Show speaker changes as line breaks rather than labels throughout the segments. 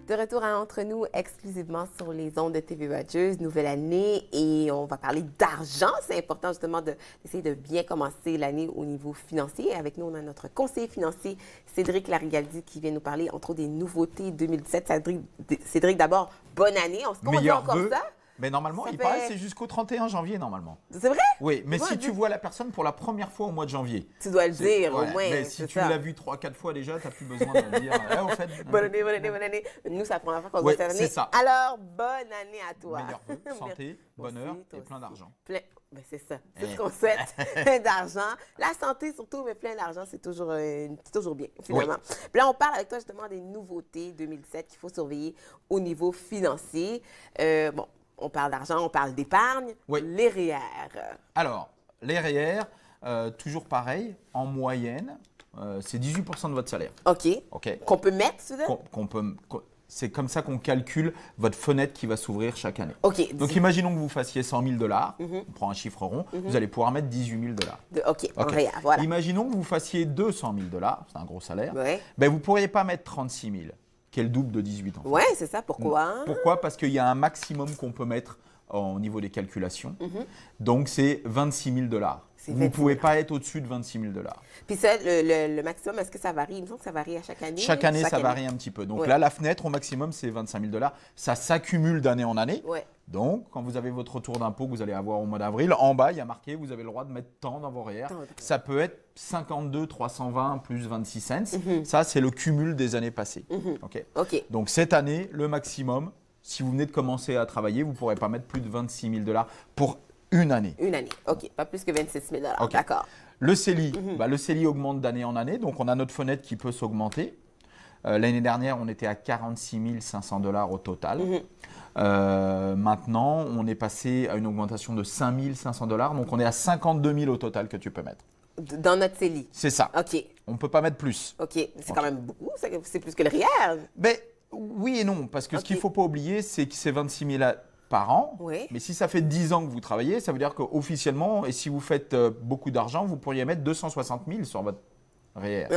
De retour à Entre nous, exclusivement sur les ondes de TV Rogers, nouvelle année, et on va parler d'argent. C'est important justement d'essayer de bien commencer l'année au niveau financier. Avec nous, on a notre conseiller financier, Cédric Larigaldi, qui vient nous parler, entre autres, des nouveautés 2017. Cédric, d'abord, bonne année. Est-ce qu'on dit encore ça?
Mais normalement, il paraît que c'est jusqu'au 31 janvier, normalement.
C'est vrai?
Oui, mais si tu vois la personne pour la première fois au mois de janvier.
Tu dois le dire, au moins.
Mais si tu l'as vu 3-4 fois déjà, tu n'as plus besoin de le dire. En fait,
bonne année, bonne année, bonne année. Nous, c'est la première fois qu'on voit cette année.
C'est ça.
Alors, bonne année à toi.
Meilleurs vœux, santé, bonheur et plein d'argent.
Ben c'est ça. C'est ce qu'on souhaite. Plein d'argent. La santé surtout, mais plein d'argent, c'est toujours bien, finalement.
Oui.
Puis là, on parle avec toi justement des nouveautés 2017 qu'il faut surveiller au niveau financier. On parle d'argent, on parle d'épargne.
Oui.
Les REER. Alors,
les REER, toujours pareil, en moyenne, c'est 18% de votre salaire.
OK. Qu'on peut mettre, c'est ça?
C'est comme ça qu'on calcule votre fenêtre qui va s'ouvrir chaque année.
OK.
Donc, imaginons que vous fassiez 100 000 $. On prend un chiffre rond. Vous allez pouvoir mettre 18 000 $.
OK. REER, voilà.
Imaginons que vous fassiez 200 000 $. C'est un gros salaire.
Ouais.
Ben, vous ne pourriez pas mettre 36 000, qui est le double de 18 ans.
Oui, c'est ça. Pourquoi?
Pourquoi? Parce qu'il y a un maximum qu'on peut mettre au niveau des calculations. Donc, c'est 26 000 $. Vous ne pouvez pas être au-dessus de 26 000 $.
Puis ça, le maximum, est-ce que ça varie? Il me semble que ça varie à chaque année.
Chaque année, ça varie un petit peu. Donc là, la fenêtre au maximum, c'est 25 000 $. Ça s'accumule d'année en année.
Ouais.
Donc, quand vous avez votre retour d'impôt que vous allez avoir au mois d'avril, en bas, il y a marqué, vous avez le droit de mettre tant dans vos REER. Ça peut être 52 320 plus 26 cents. Ça, c'est le cumul des années passées.
OK.
Donc, cette année, le maximum, si vous venez de commencer à travailler, vous ne pourrez pas mettre plus de 26 000 $ pour une année.
Une année, OK. Pas plus que 26 000 $.
Okay.
D'accord.
Le CELI, le CELI augmente d'année en année. Donc, on a notre fenêtre qui peut s'augmenter. L'année dernière, on était à 46 500 $ au total. Maintenant, on est passé à une augmentation de 5 500 $. Donc, on est à 52 000 au total que tu peux mettre.
Dans notre CELI?
C'est ça.
OK.
On ne peut pas mettre plus.
OK. C'est quand même beaucoup. C'est plus que le REER.
Ben, oui et non. Parce que ce qu'il ne faut pas oublier, c'est que c'est 26 000 par an.
Oui.
Mais si ça fait 10 ans que vous travaillez, ça veut dire qu'officiellement, et si vous faites beaucoup d'argent, vous pourriez mettre 260 000 sur votre REER.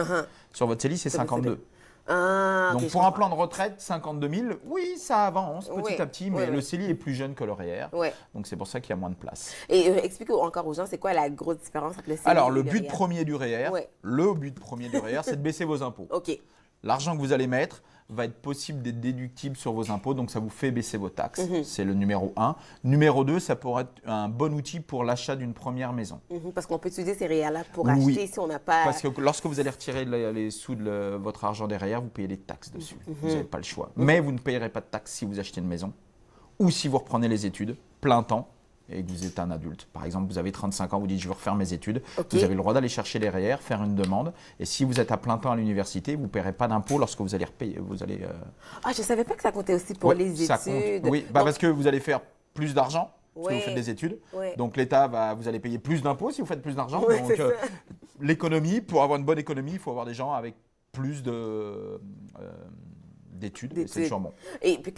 Sur votre CELI, c'est 52. Donc, pour un plan de retraite, 52 000, oui, ça avance petit à petit, mais le CELI est plus jeune que le REER. Donc, c'est pour ça qu'il y a moins de place.
Et explique encore aux gens, c'est quoi la grosse différence entre le CELI
Alors,
et
le
le
but
REER?
premier du REER, c'est de baisser vos impôts.
OK.
L'argent que vous allez mettre va être possible d'être déductible sur vos impôts, donc ça vous fait baisser vos taxes. C'est le numéro 1. Numéro 2, ça pourrait être un bon outil pour l'achat d'une première maison.
Parce qu'on peut utiliser ces REER-là pour acheter si on n'a pas…
Parce que lorsque vous allez retirer les sous de votre argent des REER, vous payez des taxes dessus. Vous n'avez pas le choix. Mais vous ne payerez pas de taxes si vous achetez une maison ou si vous reprenez les études plein temps et que vous êtes un adulte. Par exemple, vous avez 35 ans, vous dites « je veux refaire mes études ». Vous avez le droit d'aller chercher les REER, faire une demande. Et si vous êtes à plein temps à l'université, vous ne paierez pas d'impôt lorsque vous allez repayer.
Ah, je ne savais pas que ça comptait aussi pour les études.
Oui, parce que vous allez faire plus d'argent si vous faites des études. Donc l'État, vous allez payer plus d'impôts si vous faites plus d'argent. Donc l'économie, pour avoir une bonne économie, il faut avoir des gens avec plus d'études, c'est toujours bon.
Et puis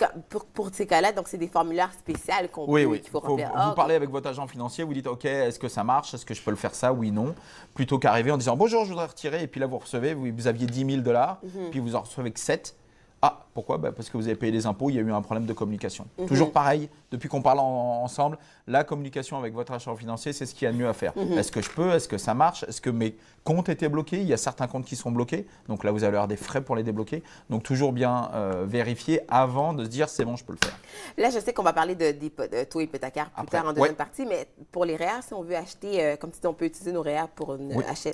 pour ces cas-là, donc c'est des formulaires spéciaux qu'il faut remplir.
Vous parlez avec votre agent financier, vous dites OK, est-ce que ça marche, est-ce que je peux le faire ça, oui, non, plutôt qu'arriver en disant bonjour, je voudrais retirer, et puis là vous recevez, vous aviez 10 000 $, puis vous en recevez que 7. Ah, pourquoi? Parce que vous avez payé des impôts, il y a eu un problème de communication. Toujours pareil, depuis qu'on parle ensemble, la communication avec votre agent financier, c'est ce qu'il y a de mieux à faire. Est-ce que je peux? Est-ce que ça marche? Est-ce que mes comptes étaient bloqués? Il y a certains comptes qui sont bloqués, donc là vous allez avoir des frais pour les débloquer. Donc toujours bien vérifier avant de se dire c'est bon, je peux le faire.
Là, je sais qu'on va parler de taux hypothécaires plus tard en deuxième partie, mais pour les REER, si on veut acheter, comme si on peut utiliser nos REER pour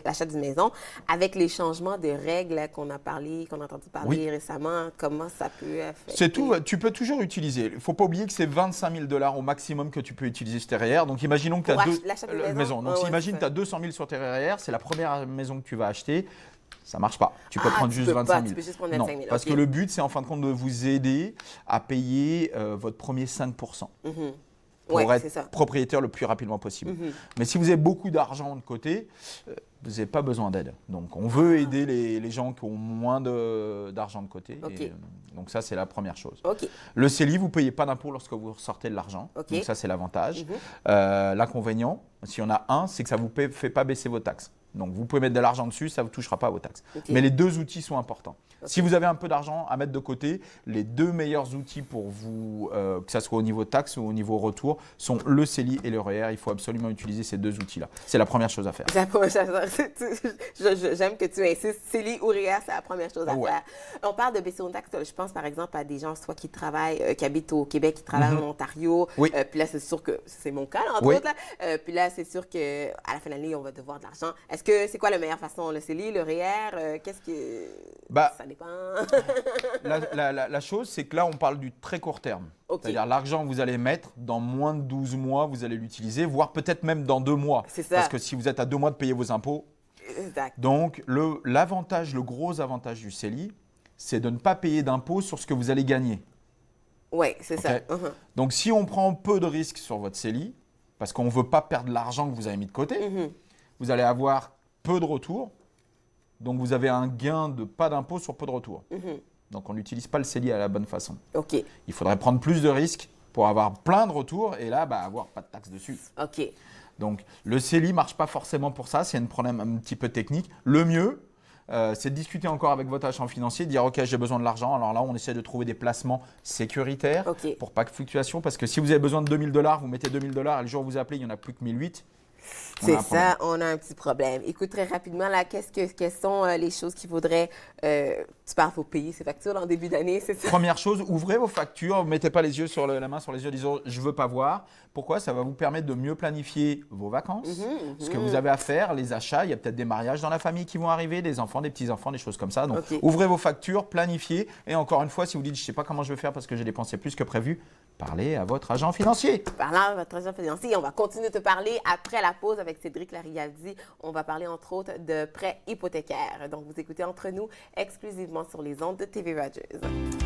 l'achat d'une maison, avec les changements de règles qu'on a entendu parler récemment, comment ça peut affecter?
C'est tout, tu peux toujours utiliser. Il ne faut pas oublier que c'est 25 000 $ au maximum que tu peux utiliser sur tes REER. Donc imaginons que tu as deux maisons. Donc imagine que tu as 200 000 sur tes REER, c'est la première maison que tu vas acheter. Ça ne marche pas. Tu peux prendre juste 25 000.
Tu peux juste prendre 25 000.
Parce que le but, c'est en fin de compte de vous aider à payer votre premier 5 pour être propriétaire le plus rapidement possible. Mais si vous avez beaucoup d'argent de côté, vous n'avez pas besoin d'aide. Donc, on veut aider les gens qui ont moins d'argent de côté. Et, donc, ça, c'est la première chose. Le CELI, vous ne payez pas d'impôt lorsque vous sortez de l'argent. Donc, ça, c'est l'avantage. L'inconvénient, s'il y en a un, c'est que ça ne vous fait pas baisser vos taxes. Donc, vous pouvez mettre de l'argent dessus, ça ne vous touchera pas à vos taxes.
Ok.
Mais les deux outils sont importants.
Ok.
Si vous avez un peu d'argent à mettre de côté, les deux meilleurs outils pour vous, que ce soit au niveau taxe ou au niveau retour, sont le CELI et le REER. Il faut absolument utiliser ces deux outils-là. C'est la première chose à faire.
C'est la première chose. J'aime que tu insistes. CELI ou REER, c'est la première chose à
Ouais.
faire. On parle de baisser nos taxes. Je pense par exemple à des gens soit qui travaillent, qui habitent au Québec, qui travaillent en Ontario.
Oui.
Puis là, c'est sûr que c'est mon cas, là, entre
Oui.
autres. Là. Puis là, c'est sûr qu'à la fin de l'année, on va devoir de l'argent. Est-ce que c'est quoi la meilleure façon? Le CELI, le REER? Qu'est-ce que.
Bah,
Ça dépend.
la chose, c'est que là, on parle du très court terme.
OK.
C'est-à-dire l'argent que vous allez mettre, dans moins de 12 mois, vous allez l'utiliser, voire peut-être même dans 2 mois.
C'est ça.
Parce que si vous êtes à 2 mois de payer vos impôts.
Exact.
Donc, le gros avantage du CELI, c'est de ne pas payer d'impôts sur ce que vous allez gagner.
Oui, c'est ça.
OK. Donc, si on prend peu de risques sur votre CELI, parce qu'on ne veut pas perdre l'argent que vous avez mis de côté, vous allez avoir peu de retours. Donc, vous avez un gain de pas d'impôt sur peu de retours. Donc, on n'utilise pas le CELI à la bonne façon.
OK.
Il faudrait prendre plus de risques pour avoir plein de retours et là, avoir pas de taxes dessus.
OK.
Donc, le CELI ne marche pas forcément pour ça. C'est un problème un petit peu technique. Le mieux, c'est de discuter encore avec votre agent financier, de dire « Ok, j'ai besoin de l'argent ». Alors là, on essaie de trouver des placements sécuritaires
OK.
pour pas que fluctuation. Parce que si vous avez besoin de 2 000 $, vous mettez 2 000 $ et le jour où vous appelez, il n'y en a plus que 1 800.
C'est ça, on a un petit problème. Écoute, très rapidement, là, quelles sont les choses qu'il faudrait… tu parles, il faut payer ses factures en début d'année, c'est ça?
Première chose, ouvrez vos factures, ne mettez pas les yeux sur la main sur les yeux en disant « je ne veux pas voir ». Pourquoi? Ça va vous permettre de mieux planifier vos vacances, ce que vous avez à faire, les achats. Il y a peut-être des mariages dans la famille qui vont arriver, des enfants, des petits-enfants, des choses comme ça. Donc,
OK.
ouvrez vos factures, planifiez. Et encore une fois, si vous dites « je ne sais pas comment je vais faire parce que j'ai dépensé plus que prévu », parlez à votre agent financier.
Parlant à votre agent financier, on va continuer de te parler après la pause avec Cédric Larialdi. On va parler entre autres de prêts hypothécaires. Donc, vous écoutez Entre nous exclusivement sur les ondes de TV Rogers.